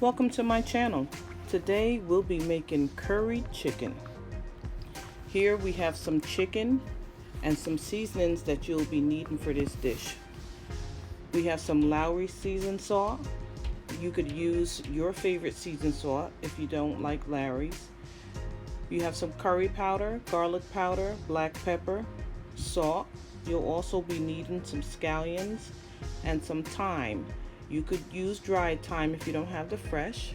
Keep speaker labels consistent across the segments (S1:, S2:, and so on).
S1: Welcome to my channel. Today we'll be making curry chicken. Here we have some chicken and some seasonings that you'll be needing for this dish. We have some Lowry seasoned salt. You could use your favorite seasoned salt if you don't like Lowry's. You have some curry powder, garlic powder, black pepper, salt. You'll also be needing some scallions and some thyme. You could use dried thyme if you don't have the fresh.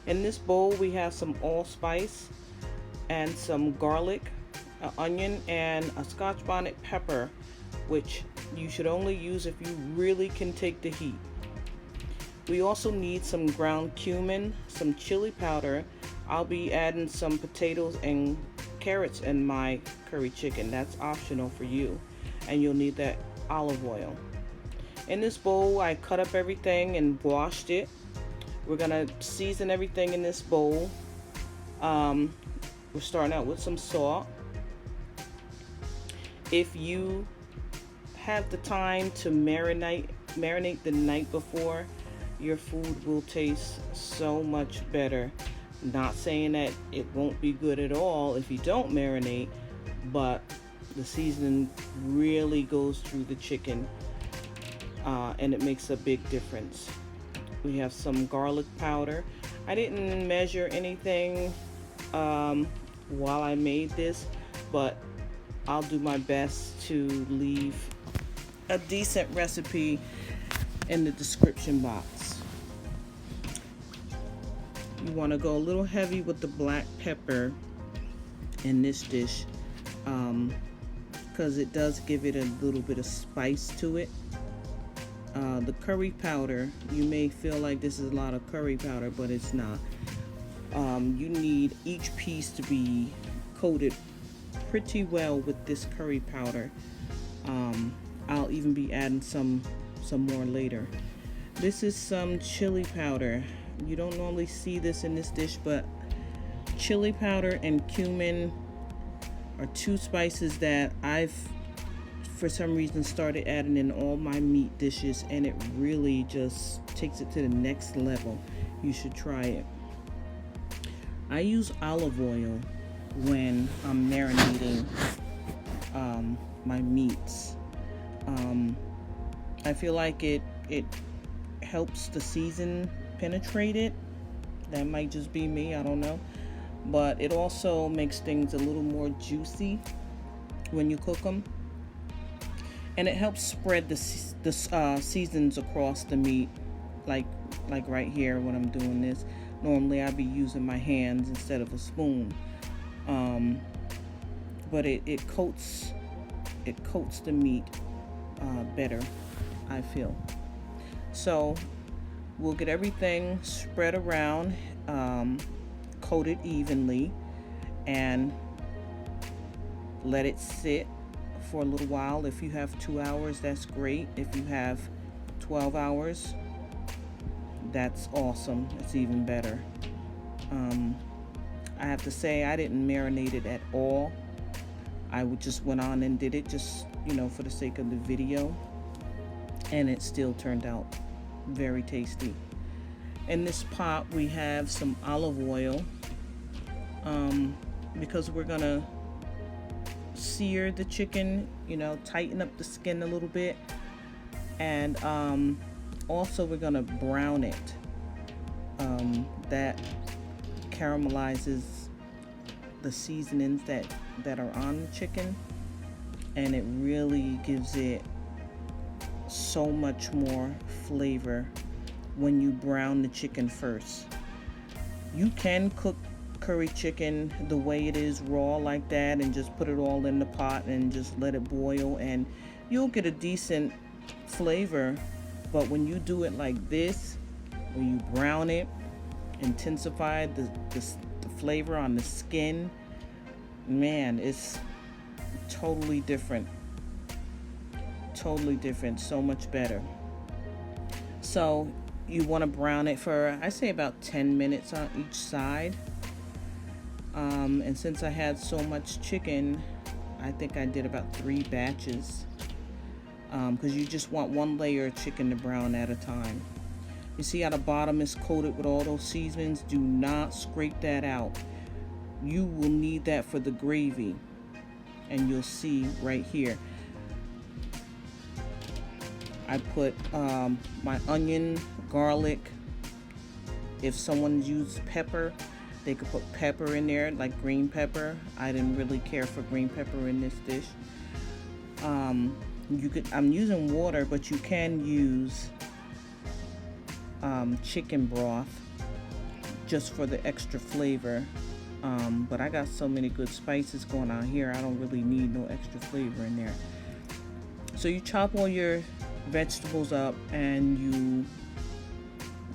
S1: In this bowl we have some allspice and some garlic, an onion, and a Scotch bonnet pepper, which you should only use if you really can take the heat. We also need some ground cumin, some chili powder. I'll be adding some potatoes and carrots in my curry chicken. That's optional for you. And you'll need that olive oil. In this bowl, I cut up everything and washed it. We're gonna season everything in this bowl. We're starting out with some salt. If you have the time to marinate the night before, your food will taste so much better. Not saying that it won't be good at all if you don't marinate, but the seasoning really goes through the chicken. And it makes a big difference. We have some garlic powder. I didn't measure anything while I made this, but I'll do my best to leave a decent recipe in the description box. You want to go a little heavy with the black pepper in this dish because it does give it a little bit of spice to it. The curry powder, you may feel like this is a lot of curry powder, but it's not. You need each piece to be coated pretty well with this curry powder. I'll even be adding some more later. This is some chili powder. You don't normally see this in this dish, but chili powder and cumin are two spices that I've for some reason started adding in all my meat dishes, and it really just takes it to the next level. You should try it. I use olive oil when I'm marinating my meats. I feel like it helps the season penetrate it. That might just be me, I don't know, but it also makes things a little more juicy when you cook them. And it helps spread the seasons across the meat, like right here when I'm doing this. Normally I'd be using my hands instead of a spoon, but it coats the meat better, I feel. So we'll get everything spread around, coated evenly, and let it sit for a little while. If you have 2 hours, that's great. If you have 12 hours, that's awesome. It's even better. I have to say I didn't marinate it at all. I just went on and did it just, for the sake of the video, and it still turned out very tasty. In this pot we have some olive oil because we're gonna sear the chicken, tighten up the skin a little bit, and also we're gonna brown it. That caramelizes the seasonings that are on the chicken, and it really gives it so much more flavor when you brown the chicken first. You can cook curry chicken the way it is raw like that and just put it all in the pot and just let it boil, and you'll get a decent flavor. But when you do it like this, when you brown it, intensify the flavor on the skin, man, it's totally different, so much better. So you want to brown it for, I say, about 10 minutes on each side. And since I had so much chicken, I think I did about 3 batches, because you just want one layer of chicken to brown at a time. You see how the bottom is coated with all those seasonings? Do not scrape that out. You will need that for the gravy. And you'll see right here. I put my onion, garlic. If someone used pepper, they could put pepper in there, like green pepper. I didn't really care for green pepper in this dish. I'm using water, but you can use chicken broth just for the extra flavor. But I got so many good spices going on here, I don't really need no extra flavor in there. So you chop all your vegetables up and you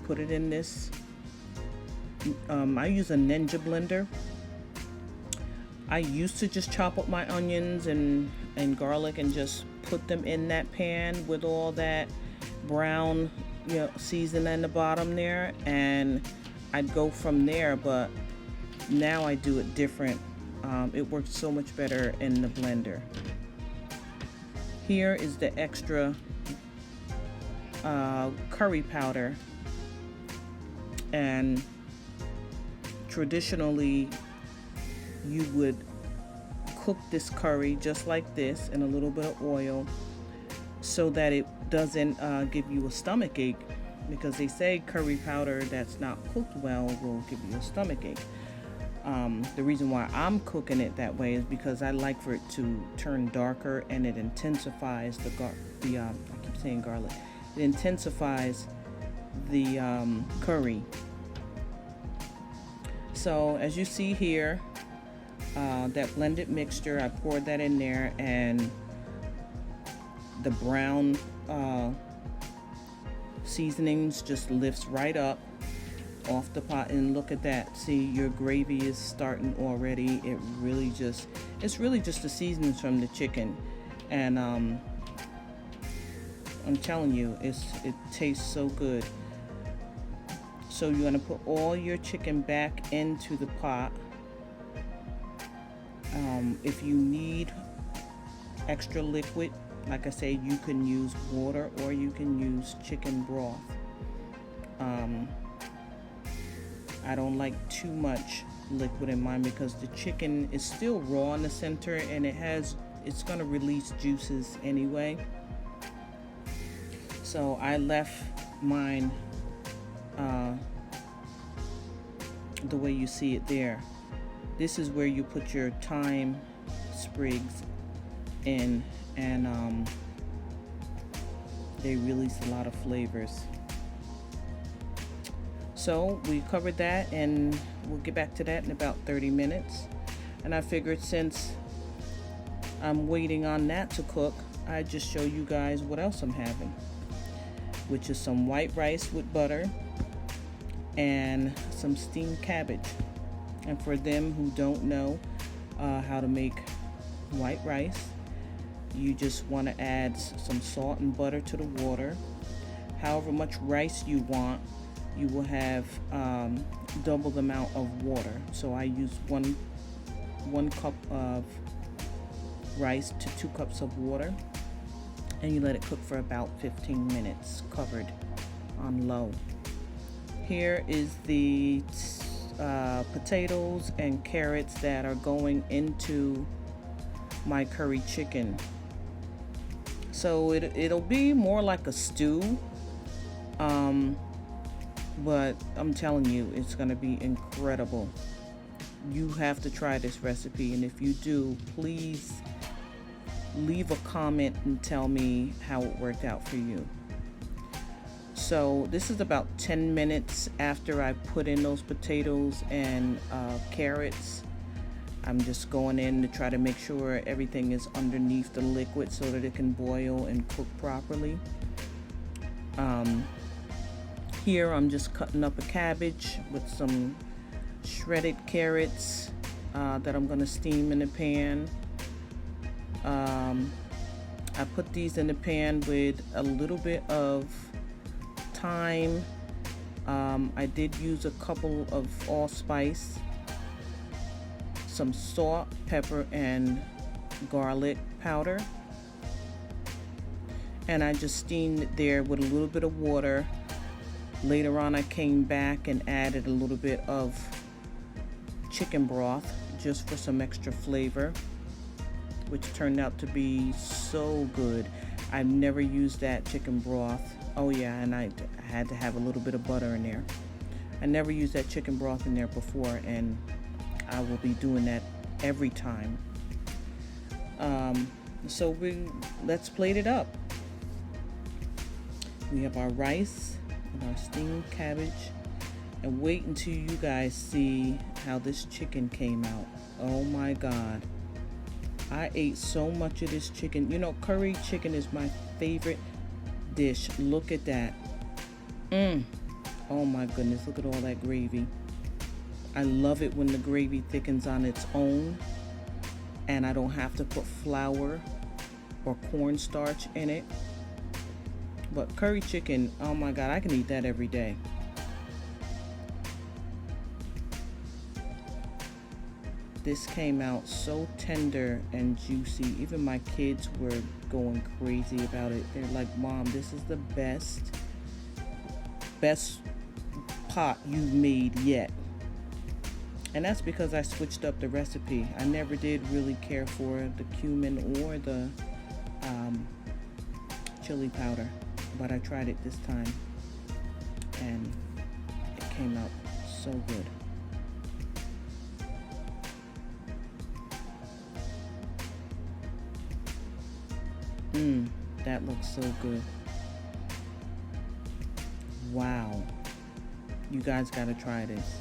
S1: put it in this. I use a Ninja blender. I used to just chop up my onions and garlic and just put them in that pan with all that brown, seasoning in the bottom there, and I'd go from there. But now I do it different. It works so much better in the blender. Here is the extra curry powder, and traditionally you would cook this curry just like this in a little bit of oil so that it doesn't give you a stomach ache, because they say curry powder that's not cooked well will give you a stomach ache. The reason why I'm cooking it that way is because I like for it to turn darker, and it intensifies I keep saying garlic. It intensifies the curry. So as you see here, that blended mixture, I poured that in there, and the brown seasonings just lifts right up off the pot. And look at that, see, your gravy is starting already. It's really just the seasonings from the chicken, and I'm telling you, it tastes so good. So you're going to put all your chicken back into the pot. If you need extra liquid, like I say, you can use water or you can use chicken broth. I don't like too much liquid in mine because the chicken is still raw in the center, and it's going to release juices anyway. So I left mine the way you see it there. This is where you put your thyme sprigs in, and they release a lot of flavors. So we covered that, and we'll get back to that in about 30 minutes. And I figured since I'm waiting on that to cook, I'd just show you guys what else I'm having, which is some white rice with butter and some steamed cabbage. And for them who don't know how to make white rice, you just want to add some salt and butter to the water. However much rice you want, you will have double the amount of water. So I use one cup of rice to 2 cups of water, and you let it cook for about 15 minutes covered on low. Here is the potatoes and carrots that are going into my curry chicken. So it'll be more like a stew, but I'm telling you, it's gonna be incredible. You have to try this recipe, and if you do, please leave a comment and tell me how it worked out for you. So this is about 10 minutes after I put in those potatoes and carrots. I'm just going in to try to make sure everything is underneath the liquid so that it can boil and cook properly. Here I'm just cutting up a cabbage with some shredded carrots that I'm going to steam in the pan. I put these in the pan with a little bit of thyme. I did use a couple of allspice, some salt, pepper, and garlic powder, and I just steamed it there with a little bit of water Later on, I came back and added a little bit of chicken broth just for some extra flavor, which turned out to be so good. I've never used that chicken broth. Oh yeah, and I had to have a little bit of butter in there. I never used that chicken broth in there before, and I will be doing that every time. So let's plate it up. We have our rice and our steamed cabbage, and wait until you guys see how this chicken came out. Oh my God. I ate so much of this chicken. You know, curry chicken is my favorite dish. Look at that. Oh my goodness, look at all that gravy. I love it when the gravy thickens on its own and I don't have to put flour or cornstarch in it. But curry chicken, oh my God, I can eat that every day. This came out so tender and juicy. Even my kids were going crazy about it. They're like, Mom, this is the best pot you've made yet. And that's because I switched up the recipe. I never did really care for the cumin or the chili powder, but I tried it this time and it came out so good. That looks so good. Wow. You guys gotta try this.